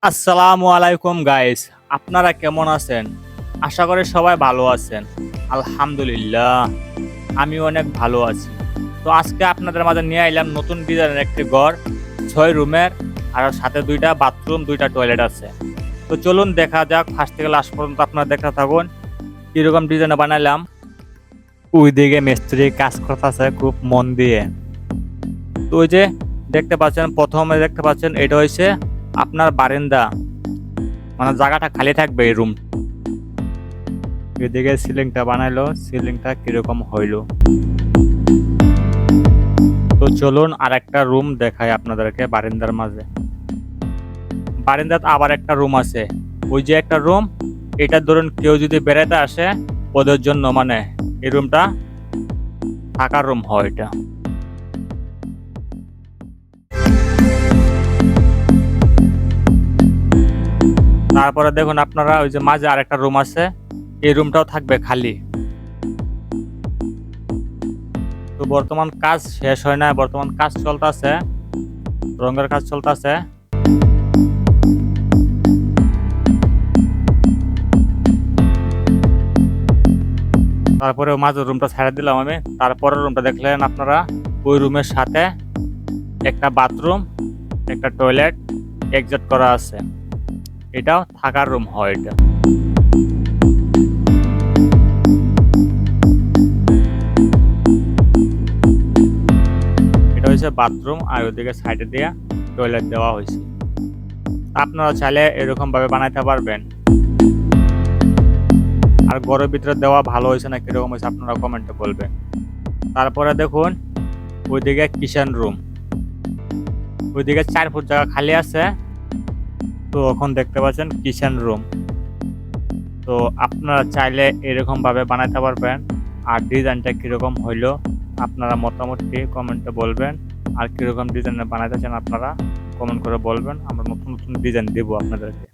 আসসালামু আলাইকুম গাইস, আপনারা কেমন আছেন? আশা করি সবাই ভালো আছেন। আলহামদুলিল্লাহ, আমি অনেক ভালো আছি। তো আজকে আপনাদের মাঝে নিয়ে এলাম নতুন ডিজাইনের একটি ঘর, 6 রুমের, আর সাথে 2টা বাথরুম, 2টা টয়লেট আছে। তো চলুন দেখা যাক, ফার্স্ট থেকে লাস্ট পর্যন্ত আপনারা দেখতে থাকুন কিরকম ডিজাইনে বানাইলাম। ওই দিকে মিস্ত্রি কাজ করতেছে খুব মন দিয়ে। তো ওই যে দেখতে পাচ্ছেন, প্রথমে দেখতে পাচ্ছেন এটা হচ্ছে আপনার বারান্দা, মানে জায়গাটা খালি থাকবে এই রুম। এদিকে সিলিংটা বানাইলো, সিলিংটা কিরকম হইলো। তো চলুন আর একটা রুম দেখাই আপনাদেরকে বারান্দার মাঝে। বারান্দাত আবার একটা রুম আছে, ওই যে একটা রুম, এটা ধরুন কেউ যদি বেড়াতে আসে ওদের জন্য, মানে এই রুমটা থাকার রুম হয় এটা। তারপরে দেখুন আপনারা, ওই যে মাঝে আরেকটা রুম আছে, এই রুমটাও থাকবে খালি। তো বর্তমান কাজ শেষ হয় না, বর্তমান কাজ চলতেছে, রঙের কাজ চলতেছে। তারপরে মাঝের রুমটা ছেড়ে দিলাম আমি। তারপরের রুমটা দেখলেন আপনারা, ওই রুমের সাথে একটা বাথরুম, একটা টয়লেট এক্সিট করা আছে। এটাও থাকার রুম হয় এটা। এটা হচ্ছে বাথরুম, আর ওইদিকে সাইডে দিয়ে টয়লেট দেওয়া হয়েছে। আপনারা চাইলে এরকম ভাবে বানাইতে পারবেন। আর ঘরের ভিতরে দেওয়া ভালো হয়েছে না কিরকম হয়েছে আপনারা কমেন্টে বলবেন। তারপরে দেখুন ওইদিকে কিচেন রুম, ওইদিকে 4 ফুট জায়গা খালি আছে। তো এখন দেখতে পাচ্ছেন কিচেন রুম। তো আপনারা চাইলে এরকম ভাবে বানাতে পারবেন। আর ডিজাইনটা কিরকম হইলো আপনারা মোটামুটি কমেন্টে বলবেন। আর কিরকম ডিজাইনে বানাতে চান আপনারা কমেন্ট করে বলবেন, আমরা নতুন নতুন ডিজাইন দেবো আপনাদেরকে।